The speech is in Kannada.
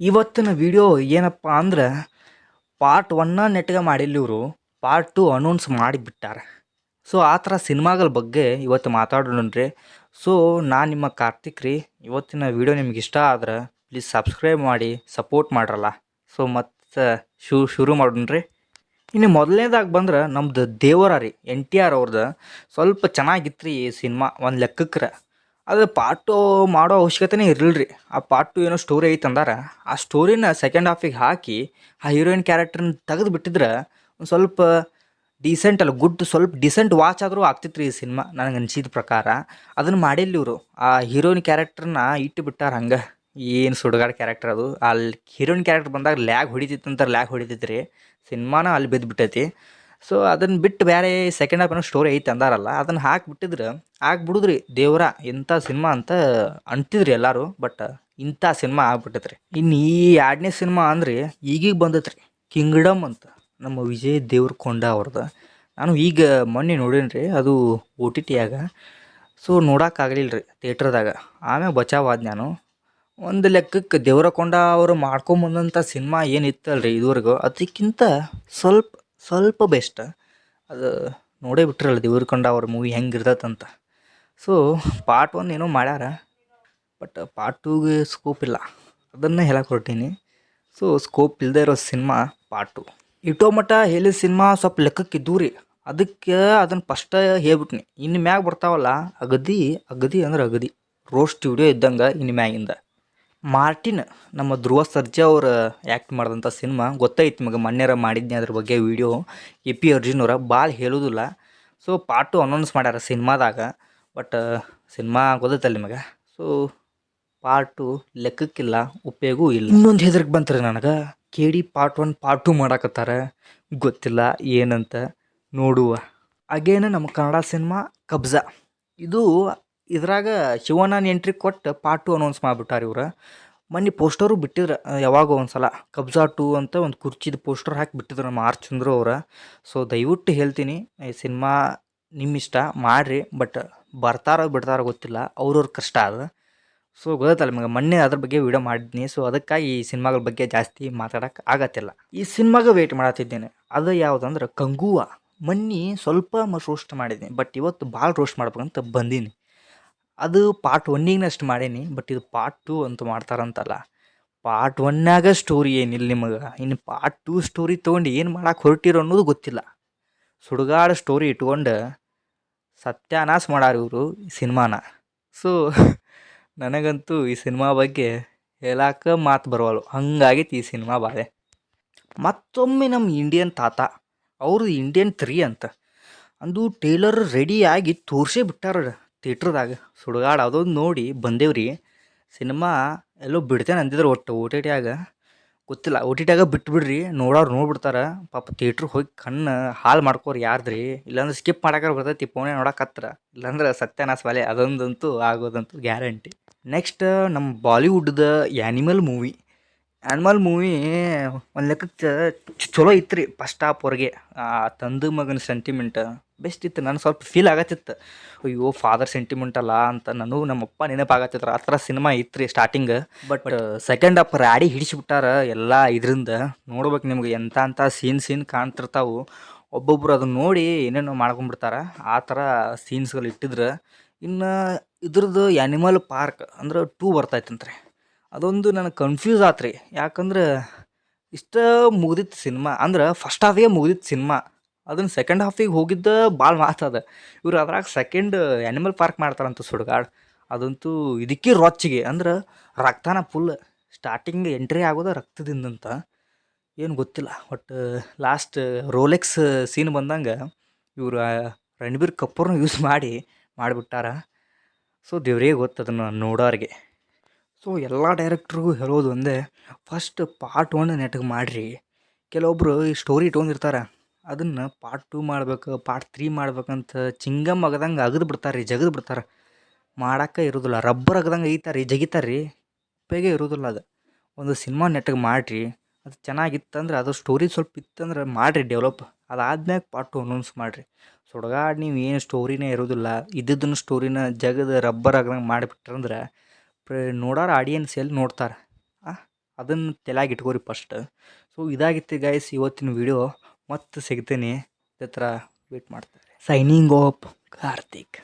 ಇವತ್ತಿನ ವಿಡಿಯೋ ಏನಪ್ಪ ಅಂದ್ರೆ ಪಾರ್ಟ್ ಒನ್ನ ನೆಟ್ಗೆ ಮಾಡಿಲ್ಲ ಇವರು ಪಾರ್ಟ್ ಟು ಅನೌನ್ಸ್ ಮಾಡಿಬಿಟ್ಟಾರೆ. ಸೊ ಆ ಥರ ಸಿನಿಮಾಗಳ ಬಗ್ಗೆ ಇವತ್ತು ಮಾತಾಡೋಣ್ರಿ. ಸೊ ನಾನು ನಿಮ್ಮ ಕಾರ್ತಿಕ್ ರೀ. ಇವತ್ತಿನ ವಿಡಿಯೋ ನಿಮ್ಗೆ ಇಷ್ಟ ಆದ್ರೆ ಪ್ಲೀಸ್ ಸಬ್ಸ್ಕ್ರೈಬ್ ಮಾಡಿ ಸಪೋರ್ಟ್ ಮಾಡ್ರಲ್ಲ. ಸೊ ಮತ್ತು ಶುರು ಮಾಡೋಣ್ರಿ. ಇನ್ನು ಮೊದಲನೇದಾಗಿ ಬಂದ್ರೆ ನಮ್ದು ದೇವರ ರೀ NTR ಅವ್ರದ್ದು ಸ್ವಲ್ಪ ಚೆನ್ನಾಗಿತ್ತು ರೀ ಈ ಸಿನಿಮಾ ಒಂದು ಲೆಕ್ಕಕ್ಕೆ. ಅದು ಪಾರ್ಟ್ ಟು ಮಾಡೋ ಅವಶ್ಯಕತೆನೇ ಇರಲಿಲ್ಲ ರೀ. ಆ ಪಾರ್ಟ್ ಟು ಏನೋ ಸ್ಟೋರಿ ಐತೆ ಅಂದಾರ, ಆ ಸ್ಟೋರಿನ ಸೆಕೆಂಡ್ ಹಾಫಿಗೆ ಹಾಕಿ ಆ ಹೀರೋಯಿನ್ ಕ್ಯಾರೆಕ್ಟರ್ನ ತೆಗೆದು ಬಿಟ್ಟಿದ್ರೆ ಒಂದು ಸ್ವಲ್ಪ ಡೀಸೆಂಟ್ ಅಲ್ಲ ಗುಡ್ ಸ್ವಲ್ಪ ಡಿಸೆಂಟ್ ವಾಚ್ ಆದರೂ ಆಗ್ತಿತ್ತು ರೀ ಈ ಸಿನಿಮಾ ನನಗೆ ಅನ್ಸಿದ ಪ್ರಕಾರ. ಅದನ್ನು ಮಾಡಿಲ್ಲ ಇವರು. ಆ ಹೀರೋಯಿನ್ ಕ್ಯಾರೆಕ್ಟರ್ನ ಇಟ್ಟು ಬಿಟ್ಟಾರ ಹಂಗೆ. ಏನು ಸುಡುಗಾಡು ಕ್ಯಾರೆಕ್ಟರ್ ಅದು. ಅಲ್ಲಿ ಹೀರೋಯಿನ್ ಕ್ಯಾರೆಕ್ಟರ್ ಬಂದಾಗ ಲ್ಯಾಗ್ ಹೊಡಿತಿತ್ತು ರೀ. ಸಿನಿಮಾನ ಅಲ್ಲಿ ಬಿದ್ದೈತಿ. ಸೊ ಅದನ್ನು ಬಿಟ್ಟು ಬೇರೆ ಸೆಕೆಂಡ್ ಹಾಫ್ ಏನೋ ಸ್ಟೋರಿ ಐತೆ ಅಂದಾರಲ್ಲ, ಅದನ್ನು ಹಾಕಿಬಿಟ್ಟಿದ್ರೆ ಆಗ್ಬಿಡುದ್ರಿ ದೇವ್ರ ಇಂಥ ಸಿನಿಮಾ ಅಂತ ಅಂತಿದ್ರಿ ಎಲ್ಲರೂ. ಬಟ್ ಇಂಥ ಸಿನಿಮಾ ಆಗ್ಬಿಟ್ಟೈತ್ರಿ. ಇನ್ನು ಈ ಎರಡನೇ ಸಿನಿಮಾ ಅಂದ್ರೆ ಈಗೀಗ ಬಂದೈತ್ರಿ, ಕಿಂಗ್ಡಮ್ ಅಂತ, ನಮ್ಮ ವಿಜಯ್ ದೇವ್ರಕೊಂಡ ಅವ್ರದ್ದು. ನಾನು ಈಗ ಮೊನ್ನೆ ನೋಡೀನಿ ಅದು OTTಯಾಗ. ಸೊ ನೋಡೋಕ್ಕಾಗಲಿಲ್ಲ ರೀ ಥಿಯೇಟ್ರದಾಗ. ಆಮೇಲೆ ಬಚಾವಾದ ನಾನು. ಒಂದು ಲೆಕ್ಕಕ್ಕೆ ದೇವರಕೊಂಡ ಅವರು ಮಾಡ್ಕೊಂಬಂದಂಥ ಸಿನಿಮಾ ಏನಿತ್ತಲ್ರಿ ಇದುವರೆಗೂ ಅದಕ್ಕಿಂತ ಸ್ವಲ್ಪ ಬೆಸ್ಟ್. ಅದು ನೋಡೇ ಬಿಟ್ರಲ್ಲ ದೇವರಕೊಂಡ ಅವ್ರ ಮೂವಿ ಹೆಂಗೆ ಇರ್ತೈತಂತ. ಸೊ ಪಾರ್ಟ್ ಒನ್ ಏನೋ ಮಾಡ್ಯಾರ, ಬಟ್ ಪಾರ್ಟ್ ಟೂಗೆ ಸ್ಕೋಪ್ ಇಲ್ಲ, ಅದನ್ನೇ ಹೇಳಕ್ಕೆ ಹೊರಟೀನಿ. ಸೊ ಸ್ಕೋಪ್ ಇಲ್ಲದೆ ಇರೋ ಸಿನಿಮಾ ಪಾರ್ಟ್ ಟು. ಇಟೋ ಮಟ್ಟ ಹೇಳಿದ ಸಿನಿಮಾ ಸ್ವಲ್ಪ ಲೆಕ್ಕಕ್ಕಿದ್ದು ರೀ. ಅದಕ್ಕೆ ಅದನ್ನು ಫಸ್ಟ್ ಹೇಳ್ಬಿಟ್ನಿ. ಇನ್ನು ಮ್ಯಾಗ ಬರ್ತಾವಲ್ಲ ಅಗದಿ ಅಂದ್ರೆ ಅಗದಿ ರೋಸ್ಟ್ ವಿಡಿಯೋ ಇದ್ದಂಗೆ ಇನ್ನು ಮ್ಯಾಗಿಂದ. ಮಾರ್ಟಿನ್ ನಮ್ಮ ಧ್ರುವ ಸರ್ಜಾ ಅವ್ರು ಆ್ಯಕ್ಟ್ ಮಾಡಿದಂಥ ಸಿನಿಮಾ ಗೊತ್ತೈತಿ ನಿಮಗೆ. ಮೊನ್ನೆರ ಮಾಡಿದ್ನಿ ಅದ್ರ ಬಗ್ಗೆ ವೀಡಿಯೋ. AP ಅರ್ಜುನ್ ಅವರ ಭಾಳ ಹೇಳೋದಿಲ್ಲ. ಸೊ ಪಾರ್ಟ್ ಟು ಅನೌನ್ಸ್ ಮಾಡ್ಯಾರ ಸಿನಿಮಾದಾಗ. ಬಟ್ ಸಿನಿಮಾ ಗೊತ್ತೈತಲ್ಲ ನಿಮಗೆ. ಸೊ ಪಾರ್ಟ್ ಟು ಲೆಕ್ಕಕ್ಕಿಲ್ಲ, ಉಪಯೋಗೂ ಇಲ್ಲ. ಇನ್ನೊಂದು ಹೆದರಿಕೆ ಬಂತ್ರಿ ನನಗೆ, KD part one part two ಮಾಡಾಕತ್ತಾರ. ಗೊತ್ತಿಲ್ಲ ಏನಂತ, ನೋಡುವ. ಅಗೇನು ನಮ್ಮ ಕನ್ನಡ ಸಿನಿಮಾ ಕಬ್ಜಾ. ಇದು ಇದ್ರಾಗ ಶಿವಣ್ಣನ ಎಂಟ್ರಿ ಕೊಟ್ಟು ಪಾರ್ಟ್ ಟು ಅನೌನ್ಸ್ ಮಾಡಿಬಿಟ್ಟಾರ ಇವ್ರು. ಮೊನ್ನೆ ಪೋಸ್ಟರು ಬಿಟ್ಟಿದ್ರು ಯಾವಾಗೋ ಒಂದು ಸಲ, ಕಬ್ಜಾ 2 ಅಂತ ಒಂದು ಕುರ್ಚಿದ ಪೋಸ್ಟರ್ ಹಾಕಿ ಬಿಟ್ಟಿದ್ರು ನಮ್ಮ ಆರ್ ಚಂದ್ರು ಅವ್ರು. ಸೊ ದಯವಿಟ್ಟು ಹೇಳ್ತೀನಿ, ಈ ಸಿನಿಮಾ ನಿಮ್ಮ ಇಷ್ಟ ಮಾಡಿರಿ. ಬಟ್ ಬರ್ತಾರೋ ಬಿಡ್ತಾರೋ ಗೊತ್ತಿಲ್ಲ, ಅವ್ರವ್ರ ಕಷ್ಟ ಅದು. ಸೊ ಗೊತ್ತಲ್ಲ ನಿಮಗೆ, ಮೊನ್ನೆ ಅದ್ರ ಬಗ್ಗೆ ವಿಡಿಯೋ ಮಾಡಿದ್ನಿ. ಸೊ ಅದಕ್ಕಾಗಿ ಈ ಸಿನಿಮಾಗಳ ಬಗ್ಗೆ ಜಾಸ್ತಿ ಮಾತಾಡೋಕೆ ಆಗತ್ತಿಲ್ಲ. ಈ ಸಿನಿಮಾಗೆ ವೆಯ್ಟ್ ಮಾಡತ್ತಿದ್ದೇನೆ. ಅದು ಯಾವುದಂದ್ರೆ ಕಂಗುವ. ಮೊನ್ನೆ ಸ್ವಲ್ಪ ರೋಸ್ಟ್ ಮಾಡಿದ್ದೀನಿ, ಬಟ್ ಇವತ್ತು ಭಾಳ ರೋಸ್ಟ್ ಮಾಡ್ಬೇಕಂತ ಬಂದೀನಿ. ಅದು ಪಾರ್ಟ್ ಒನ್ನಿಗನಷ್ಟು ಮಾಡೀನಿ, ಬಟ್ ಇದು ಪಾರ್ಟ್ ಟು ಅಂತೂ ಮಾಡ್ತಾರಂತಲ್ಲ. ಪಾರ್ಟ್ ಒನ್ನಾಗ ಸ್ಟೋರಿ ಏನಿಲ್ಲ ನಿಮಗೆ, ಇನ್ನು ಪಾರ್ಟ್ ಟು ಸ್ಟೋರಿ ತೊಗೊಂಡು ಏನು ಮಾಡಕ್ಕೆ ಹೊರಟಿರೋ ಅನ್ನೋದು ಗೊತ್ತಿಲ್ಲ. ಸುಡುಗಾಡು ಸ್ಟೋರಿ ಇಟ್ಕೊಂಡು ಸತ್ಯಾನಾಶ ಮಾಡಾರ ಇವರು ಈ ಸಿನಿಮಾನ. ಸೊ ನನಗಂತೂ ಈ ಸಿನಿಮಾ ಬಗ್ಗೆ ಹೇಳಕ್ಕೆ ಮಾತು ಬರೋವಲ್ಲು, ಹಂಗಾಗಿತ್ತು ಈ ಸಿನಿಮಾ ಬಾಳೆ. ಮತ್ತೊಮ್ಮೆ ನಮ್ಮ ಇಂಡಿಯನ್ ತಾತ ಅವರು ಇಂಡಿಯನ್ 3 ಅಂತ ಅಂದು ಟೇಲರ್ ರೆಡಿಯಾಗಿ ತೋರಿಸೇ ಬಿಟ್ಟಾರ ಥಿಯೇಟ್ರದಾಗ. ಸುಡುಗಾಡು ಅದೊಂದು ನೋಡಿ ಬಂದೇವ್ರಿ. ಸಿನಿಮಾ ಎಲ್ಲೋ ಬಿಡ್ತೇನೆ ಅಂದಿದ್ರು, ಒಟ್ಟು OTTಯಾಗ ಗೊತ್ತಿಲ್ಲ. OTTಯಾಗ ಬಿಟ್ಬಿಡ್ರಿ, ನೋಡೋರು ನೋಡ್ಬಿಡ್ತಾರೆ ಪಾಪ. ಥಿಯೇಟ್ರಿಗೆ ಹೋಗಿ ಕಣ್ಣು ಹಾಳು ಮಾಡ್ಕೋರಿ ಯಾರ್ದ್ರಿ. ಇಲ್ಲಾಂದ್ರೆ ಸ್ಕಿಪ್ ಮಾಡಕ್ಕೆ ಬರ್ತೈತಿ, ಫೋನೇ ನೋಡೋಕತ್ರ. ಇಲ್ಲಾಂದ್ರೆ ಸತ್ಯನಾಶ ವಾಲೆ, ಅದೊಂದಂತೂ ಆಗೋದಂತೂ ಗ್ಯಾರಂಟಿ. ನೆಕ್ಸ್ಟ್ ನಮ್ಮ ಬಾಲಿವುಡ್ದ ಆ್ಯನಿಮಲ್ ಮೂವಿ ಒಂದು ಲೆಕ್ಕಕ್ಕೆ ಚಲೋ ಇತ್ತು ರೀ. ಫಸ್ಟ್ ಹಾಫ್ ಹೊರಗೆ ತಂದೆ ಮಗನ ಸೆಂಟಿಮೆಂಟ್ ಬೆಸ್ಟ್ ಇತ್ತು. ನನಗೆ ಸ್ವಲ್ಪ ಫೀಲ್ ಆಗತ್ತಿತ್ತು, ಅಯ್ಯೋ ಫಾದರ್ ಸೆಂಟಿಮೆಂಟ್ ಅಲ್ಲ ಅಂತ. ನನಗೂ ನಮ್ಮಪ್ಪ ನೆನಪಾಗತ್ತಿದ್ರು, ಆ ಥರ ಸಿನಿಮಾ ಇತ್ತು ರೀ ಸ್ಟಾರ್ಟಿಂಗ್. ಬಟ್ ಸೆಕೆಂಡ್ ಹಾಫ್ ರಾಡಿ ಹಿಡಿಸಿಬಿಟ್ಟಾರ ಎಲ್ಲ. ಇದರಿಂದ ನೋಡ್ಬೇಕು ನಿಮ್ಗೆ ಎಂಥ ಸೀನ್ ಕಾಣ್ತಿರ್ತಾವೆ. ಒಬ್ಬೊಬ್ರು ಅದನ್ನ ನೋಡಿ ಏನೇನೋ ಮಾಡ್ಕೊಂಡ್ಬಿಡ್ತಾರೆ. ಆ ಥರ ಸೀನ್ಸ್ಗಳು ಇಟ್ಟಿದ್ರೆ. ಇನ್ನು ಇದ್ರದ್ದು ಆ್ಯನಿಮಲ್ ಪಾರ್ಕ್ ಅಂದ್ರೆ 2 ಬರ್ತೈತಂತ್ರಿ. ಅದೊಂದು ನನಗೆ ಕನ್ಫ್ಯೂಸ್ ಆತ್ರಿ. ಯಾಕಂದ್ರೆ ಇಷ್ಟ ಮುಗ್ದಿತ್ತು ಸಿನಿಮಾ, ಅಂದ್ರೆ ಫಸ್ಟ್ ಹಾಫಿಗೆ ಮುಗ್ದಿತ್ತು ಸಿನಿಮಾ. ಅದನ್ನು ಸೆಕೆಂಡ್ ಹಾಫಿಗೆ ಹೋಗಿದ್ದ ಭಾಳ ಮಾತದ. ಇವ್ರು ಅದ್ರಾಗ ಸೆಕೆಂಡ್ ಆ್ಯನಿಮಲ್ ಪಾರ್ಕ್ ಮಾಡ್ತಾರಂತ ಸುಡುಗಾಡು. ಅದಂತೂ ಇದಕ್ಕೆ ರೊಚ್ಚಿಗೆ ಅಂದ್ರೆ ರಕ್ತನ ಫುಲ್ ಸ್ಟಾರ್ಟಿಂಗ್ ಎಂಟ್ರಿ ಆಗೋದು ರಕ್ತದಿಂದಂತ. ಏನು ಗೊತ್ತಿಲ್ಲ. ಬಟ್ ಲಾಸ್ಟ್ ರೋಲೆಕ್ಸ್ ಸೀನ್ ಬಂದಂಗೆ ಇವರು ರಣಬೀರ್ ಕಪೂರ್ನ ಯೂಸ್ ಮಾಡಿಬಿಟ್ಟಾರ. ಸೊ ದೇವ್ರೇ ಗೊತ್ತು ಅದನ್ನು ನೋಡೋರಿಗೆ. ಸೊ ಎಲ್ಲ ಡೈರೆಕ್ಟ್ರಿಗೂ ಹೇಳೋದು ಒಂದೇ, ಫಸ್ಟ್ ಪಾರ್ಟ್ 1 ನೆಟ್ಗೆ ಮಾಡಿರಿ. ಕೆಲವೊಬ್ಬರು ಈ ಸ್ಟೋರಿ ಇಟ್ಕೊಂಡಿರ್ತಾರೆ, ಅದನ್ನು ಪಾರ್ಟ್ 2 ಮಾಡ್ಬೇಕು, ಪಾರ್ಟ್ 3 ಮಾಡ್ಬೇಕಂತ ಚಿಂಗಮ್ ಆಗದಂಗೆ ಅಗದು ಬಿಡ್ತಾರೆ ರೀ, ಜಗದು ಬಿಡ್ತಾರೆ. ಮಾಡೋಕ್ಕೆ ಇರೋದಿಲ್ಲ, ರಬ್ಬರ್ ಆಗದಂಗೆ ಐತಾರೆ ರೀ, ಜಗಿತಾರೆ ರೀ. ಉಪಯೋಗ ಇರೋದಿಲ್ಲ ಅದು. ಒಂದು ಸಿನಿಮಾ ನೆಟ್ಗೆ ಮಾಡಿರಿ, ಅದು ಚೆನ್ನಾಗಿತ್ತಂದ್ರೆ, ಅದು ಸ್ಟೋರಿ ಸ್ವಲ್ಪ ಇತ್ತಂದ್ರೆ ಮಾಡಿರಿ ಡೆವಲಪ್. ಅದಾದ್ಮೇಲೆ ಪಾರ್ಟ್ 2 ಅನೌನ್ಸ್ ಮಾಡಿರಿ. ಸುಡುಗಾಡು ನೀವು ಏನು ಸ್ಟೋರಿನೇ ಇರೋದಿಲ್ಲ, ಇದ್ದಿದ್ದನ್ನು ಸ್ಟೋರಿನ ಜಗದ ರಬ್ಬರ್ ಆಗದಂಗೆ ಮಾಡಿಬಿಟ್ರಂದ್ರೆ ನೋಡೋರು ಆಡಿಯನ್ಸ್ ಎಲ್ಲಿ ನೋಡ್ತಾರೆ. ಅದನ್ನು ತಲೆಯಾಗ ಇಟ್ಕೋರಿ ಫಸ್ಟ್. ಸೊ ಇದಾಗಿತ್ತು ಗೈಸ್ ಇವತ್ತಿನ ವಿಡಿಯೋ. ಮತ್ತೆ ಸಿಗ್ತೀನಿ ಇದೇ ಥರ ವೇಟ್ ಮಾಡ್ತಾರೆ. Signing off Karthik.